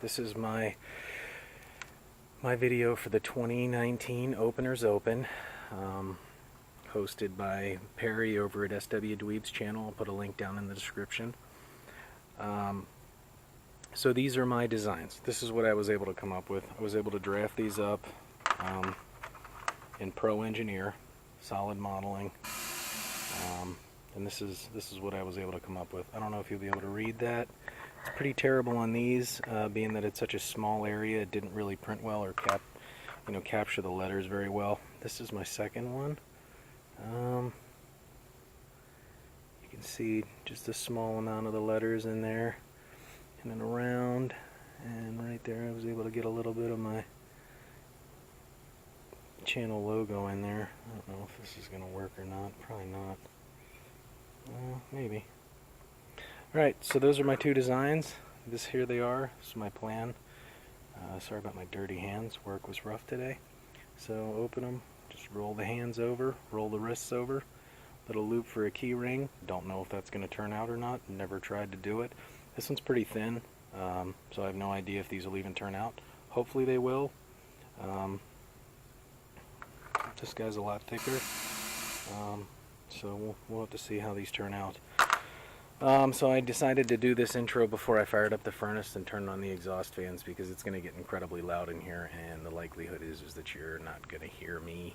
This is my video for the 2019 Openers Open, hosted by Perry over at SW Dweeb's channel. I'll put a link down in the description. So these are my designs. This is what I was able to come up with. I was able to draft these up in Pro Engineer, solid modeling, and this is what I was able to come up with. I don't know if you'll be able to read that. It's pretty terrible on these, being that it's such a small area. It didn't really print well or capture the letters very well. This is my second one. You can see just a small amount of the letters in there, and then around, and right there I was able to get a little bit of my channel logo in there. I don't know if this is going to work or not. Probably not. Maybe. Alright, so those are my two designs. Here they are. This is my plan. Sorry about my dirty hands. Work was rough today. So open them, just roll the hands over, roll the wrists over, little loop for a key ring. Don't know if that's going to turn out or not. Never tried to do it. This one's pretty thin, so I have no idea if these will even turn out. Hopefully they will. This guy's a lot thicker, so we'll have to see how these turn out. So I decided to do this intro before I fired up the furnace and turned on the exhaust fans, because it's going to get incredibly loud in here, and the likelihood is that you're not going to hear me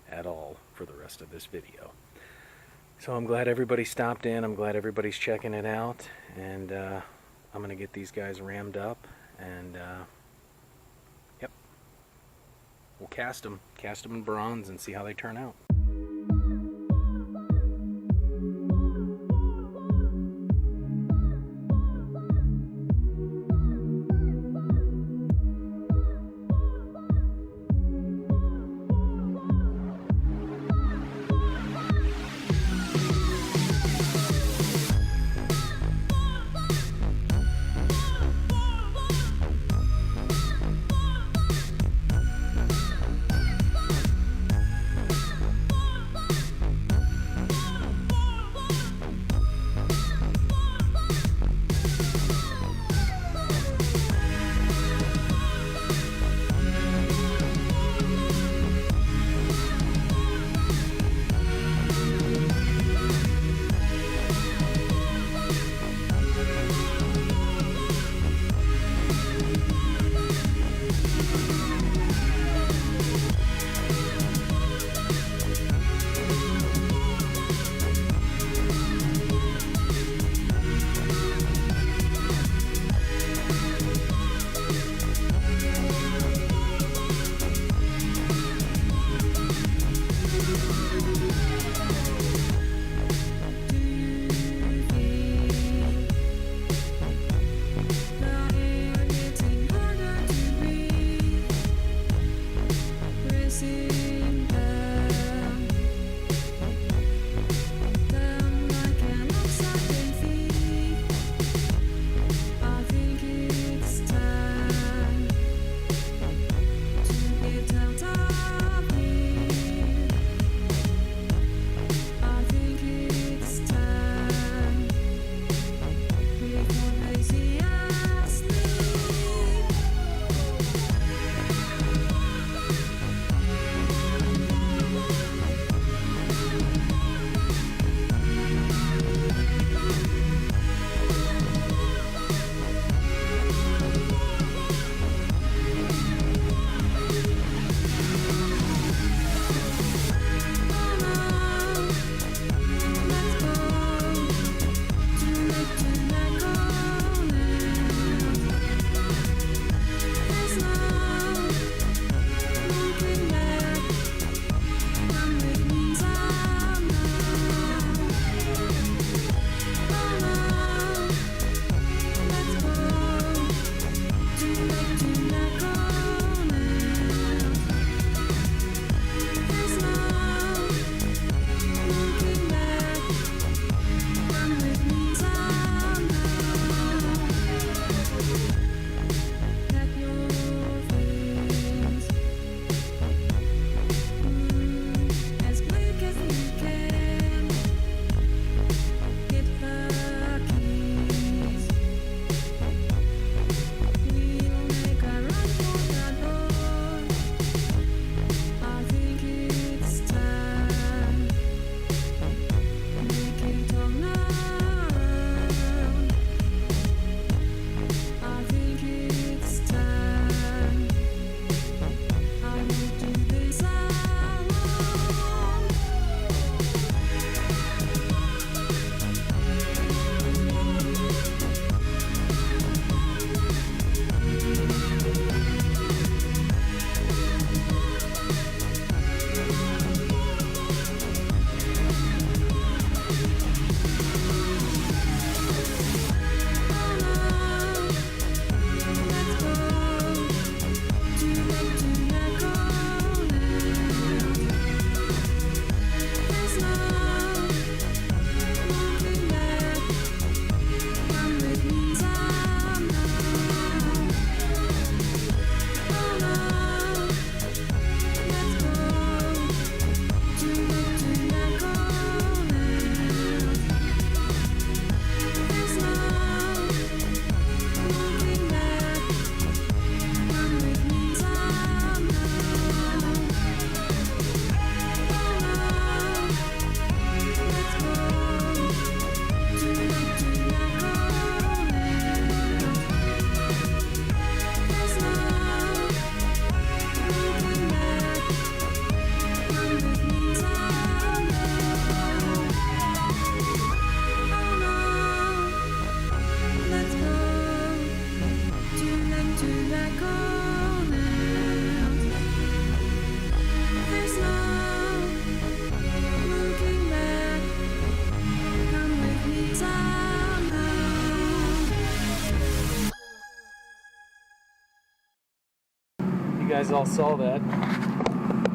at all for the rest of this video. So I'm glad everybody stopped in. I'm glad everybody's checking it out, and I'm going to get these guys rammed up, and yep, we'll cast them in bronze and see how they turn out. guys all saw that.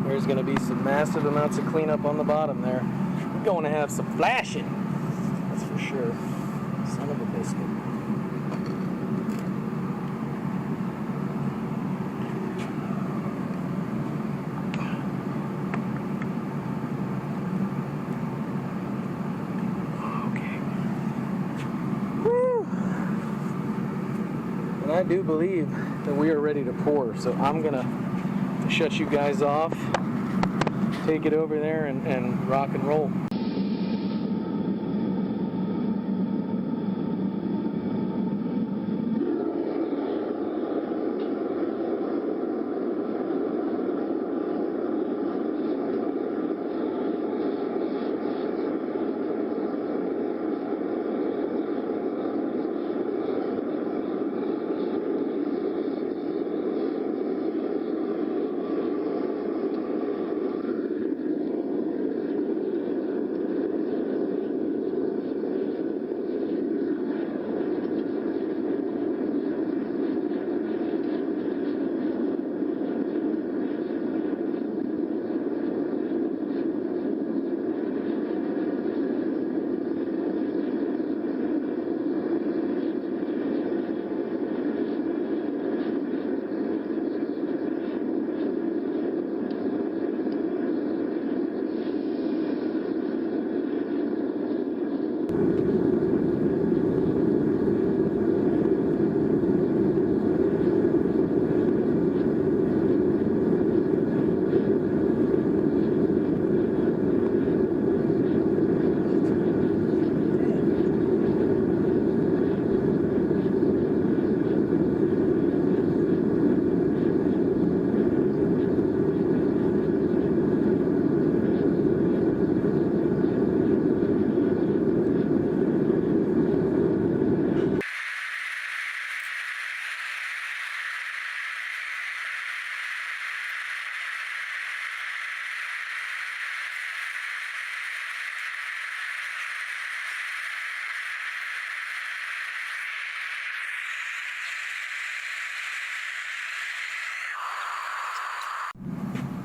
There's going to be some massive amounts of cleanup on the bottom there. We're going to have some flashing, that's for sure. Son of a biscuit. I do believe that we are ready to pour, so I'm gonna shut you guys off, take it over there, and rock and roll.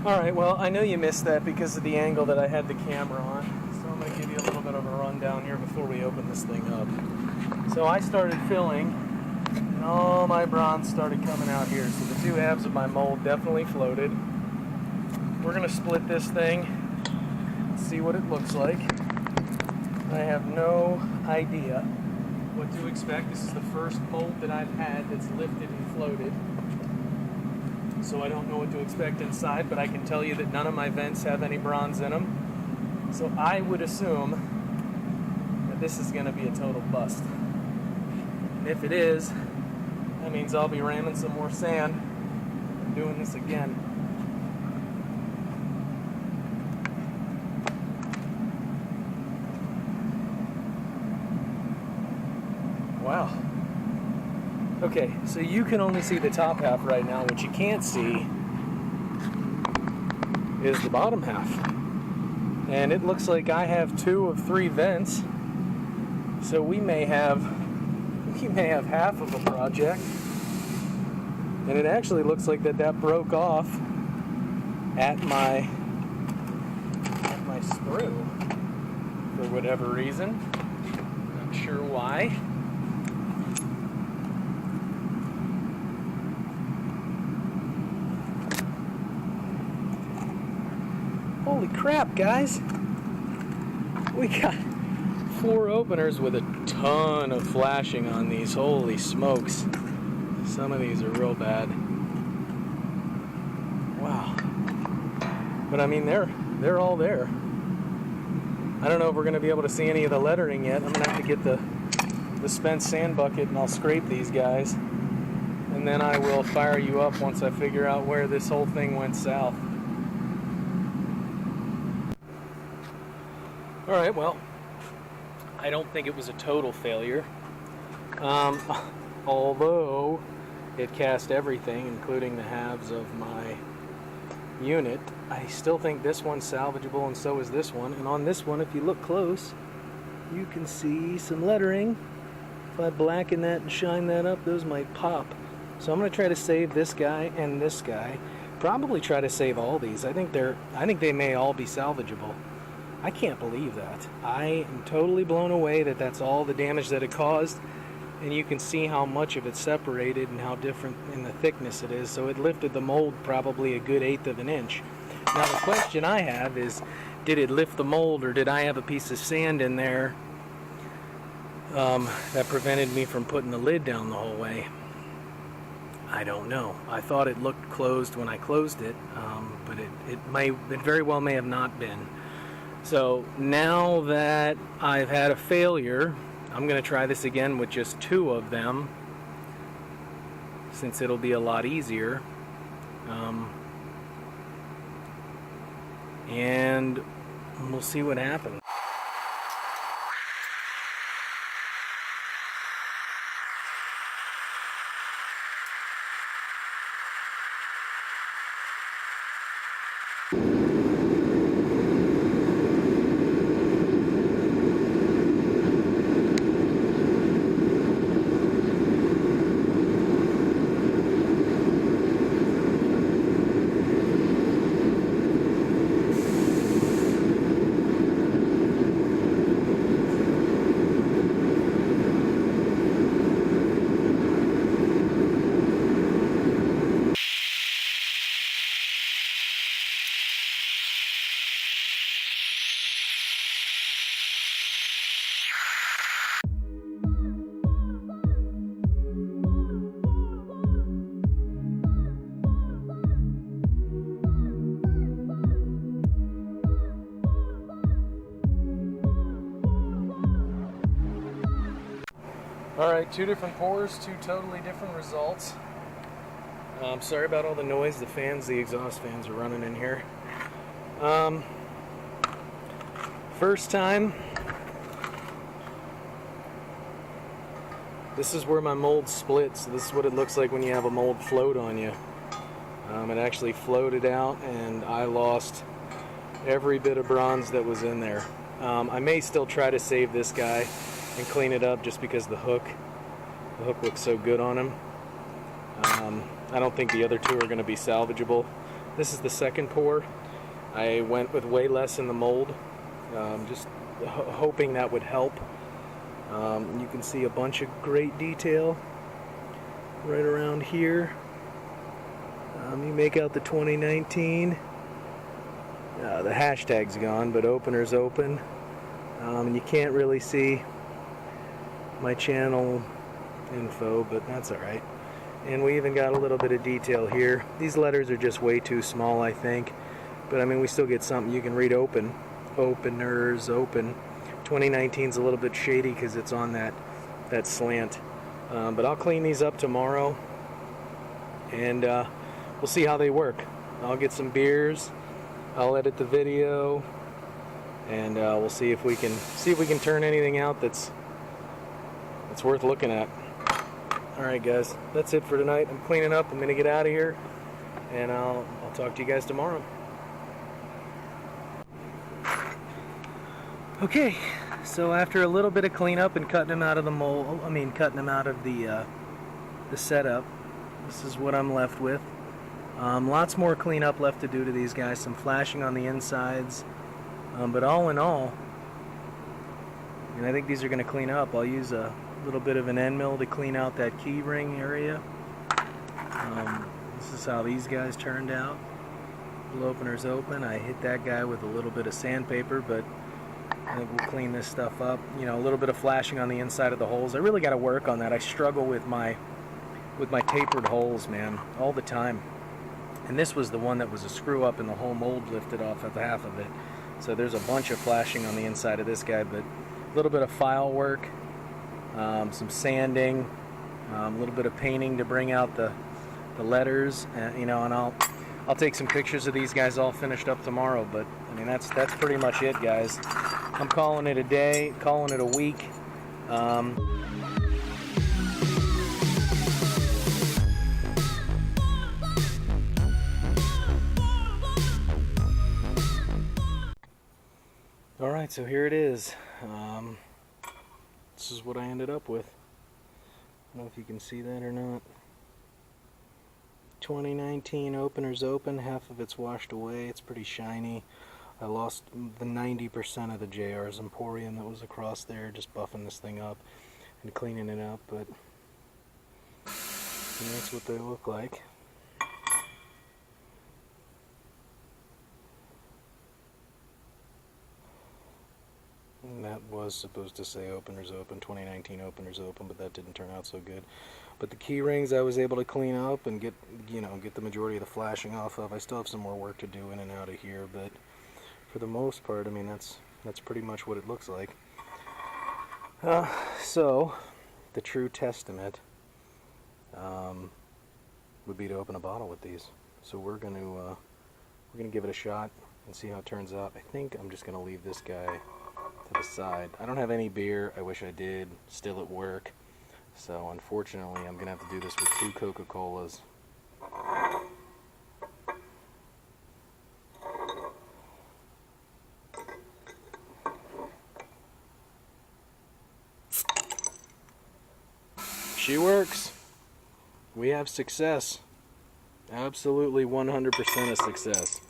Alright, well, I know you missed that because of the angle that I had the camera on, so I'm going to give you a little bit of a rundown here before we open this thing up. So I started filling, and all my bronze started coming out here, so the two halves of my mold definitely floated. We're going to split this thing, see what it looks like. I have no idea what to expect. This is the first mold that I've had that's lifted and floated. So I don't know what to expect inside, but I can tell you that none of my vents have any bronze in them. So I would assume that this is going to be a total bust. And if it is, that means I'll be ramming some more sand and doing this again. Wow. Okay, so you can only see the top half right now. What you can't see is the bottom half. And it looks like I have 2 of 3 vents. So we may have half of a project. And it actually looks like that broke off at my sprue for whatever reason. Not sure why. Holy crap, guys. We got 4 openers with a ton of flashing on these. Holy smokes. Some of these are real bad. Wow. But I mean, they're all there. I don't know if we're going to be able to see any of the lettering yet. I'm going to have to get the Spence sand bucket and I'll scrape these guys. And then I will fire you up once I figure out where this whole thing went south. Alright, well, I don't think it was a total failure. Although it cast everything, including the halves of my unit, I still think this one's salvageable, and so is this one. And on this one, if you look close, you can see some lettering. If I blacken that and shine that up, those might pop. So I'm going to try to save this guy and this guy. probably try to save all these. I think they may all be salvageable. I can't believe that. I am totally blown away that that's all the damage that it caused. And you can see how much of it separated and how different in the thickness it is. So it lifted the mold probably a good 1/8 of an inch. Now the question I have is, did it lift the mold, or did I have a piece of sand in there that prevented me from putting the lid down the whole way? I don't know. I thought it looked closed when I closed it, but it very well may have not been. So now that I've had a failure, I'm going to try this again with just 2 of them, since it'll be a lot easier. And we'll see what happens. Alright, 2 different pours, 2 totally different results. Sorry about all the noise. The exhaust fans are running in here. First time, this is where my mold split. So this is what it looks like when you have a mold float on you. It actually floated out, and I lost every bit of bronze that was in there. I may still try to save this guy and clean it up, just because the hook looks so good on him. I don't think the other 2 are going to be salvageable. This is the second pour. I went with way less in the mold, just hoping that would help. You can see a bunch of great detail right around here. You make out the 2019. The hashtag's gone, but opener's open. And you can't really see my channel info, but that's alright. And we even got a little bit of detail here. These letters are just way too small, I think, but I mean, we still get something. You can read open, openers, open. 2019's a little bit shady because it's on that slant, but I'll clean these up tomorrow, and we'll see how they work. I'll get some beers, I'll edit the video, and we'll see if we can turn anything out that's worth looking at. Alright guys, that's it for tonight. I'm cleaning up. I'm going to get out of here, and I'll talk to you guys tomorrow. Okay, so after a little bit of cleanup and cutting them out of the mold, cutting them out of the setup, this is what I'm left with. Lots more cleanup left to do to these guys. Some flashing on the insides, but all in all, and I think these are going to clean up. I'll use a little bit of an end mill to clean out that key ring area. This is how these guys turned out. Little opener's open. I hit that guy with a little bit of sandpaper, but I think we'll clean this stuff up. You know, a little bit of flashing on the inside of the holes. I really got to work on that. I struggle with my tapered holes, man, all the time. And this was the one that was a screw up, and the whole mold lifted off of half of it. So there's a bunch of flashing on the inside of this guy, but a little bit of file work, some sanding, a little bit of painting to bring out the letters, you know, and I'll take some pictures of these guys all finished up tomorrow. But I mean, that's pretty much it, guys. I'm calling it a day, calling it a week. Alright, so here it is. This is what I ended up with. I don't know if you can see that or not. 2019 opener's open. Half of it's washed away. It's pretty shiny. I lost the 90% of the JR's Emporium that was across there, just buffing this thing up and cleaning it up, but that's what they look like. And that was supposed to say openers open, 2019 openers open, but that didn't turn out so good. But the key rings I was able to clean up and get the majority of the flashing off of. I still have some more work to do in and out of here, but for the most part, I mean, that's pretty much what it looks like. So the true testament would be to open a bottle with these. So we're gonna give it a shot and see how it turns out. I think I'm just gonna leave this guy to the side. I don't have any beer. I wish I did. Still at work. So unfortunately, I'm gonna have to do this with 2 Coca-Colas. She works. We have success. Absolutely 100% of success.